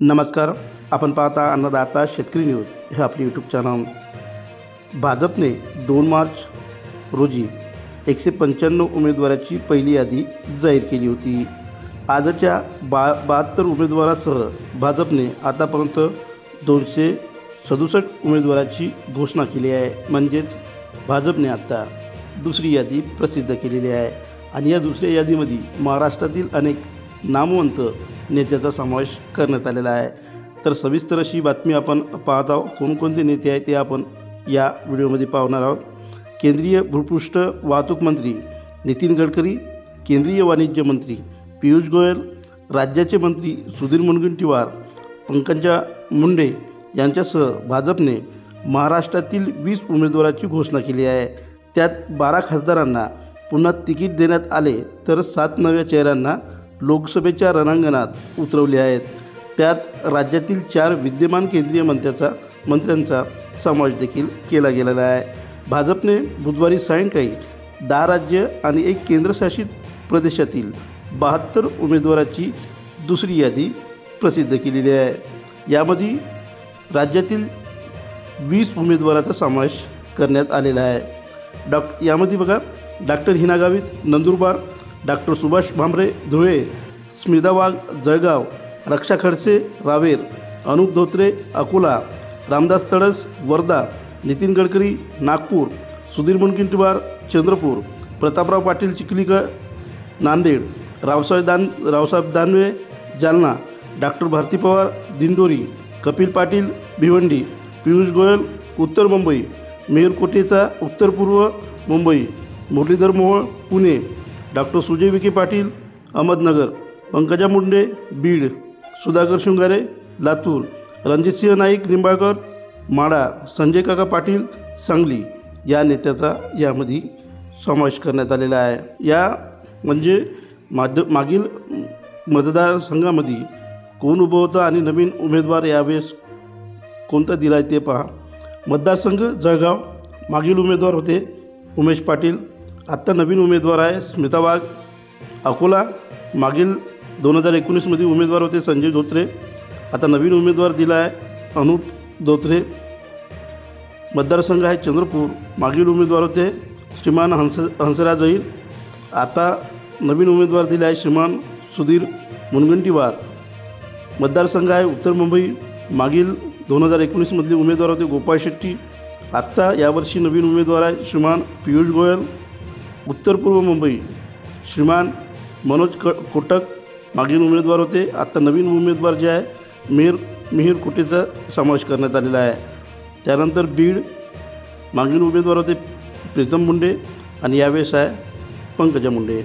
नमस्कार. आपण पाहता अन्नदाता शेतकरी न्यूज हे आपले यूट्यूब चॅनल. भाजपने 2 मार्च रोजी 195 उमेदवाराची पहिली यादी जाहीर केली होती. आजच्या 72 उमेदवारासह भाजपने आतापर्यंत 267 उमेदवाराची घोषणा केली आहे. म्हणजेच भाजपने आता दुसरी यादी प्रसिद्ध केलेली आहे आणि या दुसऱ्या यादीमध्ये महाराष्ट्रातील अनेक नामवंत नेत्याचा समावेश करण्यात आलेला आहे. तर सविस्तर अशी बातमी आपण पाहत आहोत. कोणकोणते नेते आहेत ते आपण या व्हिडिओमध्ये पाहणार आहोत. केंद्रीय भूपृष्ठ वाहतूक मंत्री नितीन गडकरी, केंद्रीय वाणिज्य मंत्री पियुष गोयल, राज्याचे मंत्री सुधीर मुनगंटीवार, पंकजा मुंडे यांच्यासह भाजपने महाराष्ट्रातील 20 उमेदवाराची घोषणा केली आहे. त्यात 12 खासदारांना पुन्हा तिकीट देण्यात आले तर 7 नव्या चेहऱ्यांना लोकसभेच्या रणांगणात उतरवले आहेत. त्यात राज्यातील 4 विद्यमान केंद्रीय मंत्र्यांचा समावेश देखील केला गेलेला आहे. भाजपने बुधवारी सायंकाळी 10 राज्य आणि 1 केंद्रशासित प्रदेशातील 72 उमेदवाराची दुसरी यादी प्रसिद्ध केलेली आहे. यामध्ये राज्यातील 20 उमेदवाराचा समावेश करण्यात आलेला आहे. यामध्ये बघा, डॉक्टर हिना गावित नंदुरबार, डॉक्टर सुभाष भामरे धुळे, स्मिता वाघ जळगाव, रक्षा खडसे रावेर, अनुप धोत्रे अकोला, रामदास तडस वर्धा, नितीन गडकरी नागपूर, सुधीर मुनगंटीवार चंद्रपूर, प्रतापराव पाटील चिखलीकर नांदेड, रावसाहेब दानवे जालना, डॉक्टर भारती पवार दिंडोरी, कपिल पाटील भिवंडी, पियुष गोयल उत्तर मुंबई, मेहर कोटेचा उत्तर पूर्व मुंबई, मुरलीधर मोहोळ पुणे, डॉक्टर सुजय विखे पाटील अहमदनगर, पंकजा मुंडे बीड, सुधाकर शृंगारे लातूर, रणजितसिंह नाईक निंबाळकर माढा, संजय काका पाटील सांगली या नेत्याचा यामध्ये समावेश करण्यात आलेला आहे. या म्हणजे मागील मतदारसंघामध्ये कोण उभं होतं आणि नवीन उमेदवार यावेळेस कोणता दिला आहे ते पहा. मतदारसंघ जळगाव, मागील उमेदवार होते उमेश पाटील, आत्ता नवीन उमेदवार आहे स्मिता वाघ. अकोला, मागील 2019मध्ये उमेदवार होते संजय धोत्रे, आता नवीन उमेदवार दिला आहे अनुप धोत्रे. मतदारसंघ आहे चंद्रपूर, मागील उमेदवार होते श्रीमान हंसराज अहिर, आता नवीन उमेदवार दिला आहे श्रीमान सुधीर मुनगंटीवार. मतदारसंघ आहे उत्तर मुंबई, मागील 2019मधले उमेदवार होते गोपाळ शेट्टी, आत्ता यावर्षी नवीन उमेदवार आहे श्रीमान पियुष गोयल. उत्तर पूर्व मुंबई श्रीमान मनोज कोटक, मागील उमेदवार होते, आत्ता नवीन उमेदवार जे आहे मेहर कोटेचा समावेश करण्यात आलेला आहे. त्यानंतर बीड, मागील उमेदवार होते प्रीतम मुंडे आणि यावेळेस आहे पंकजा मुंडे.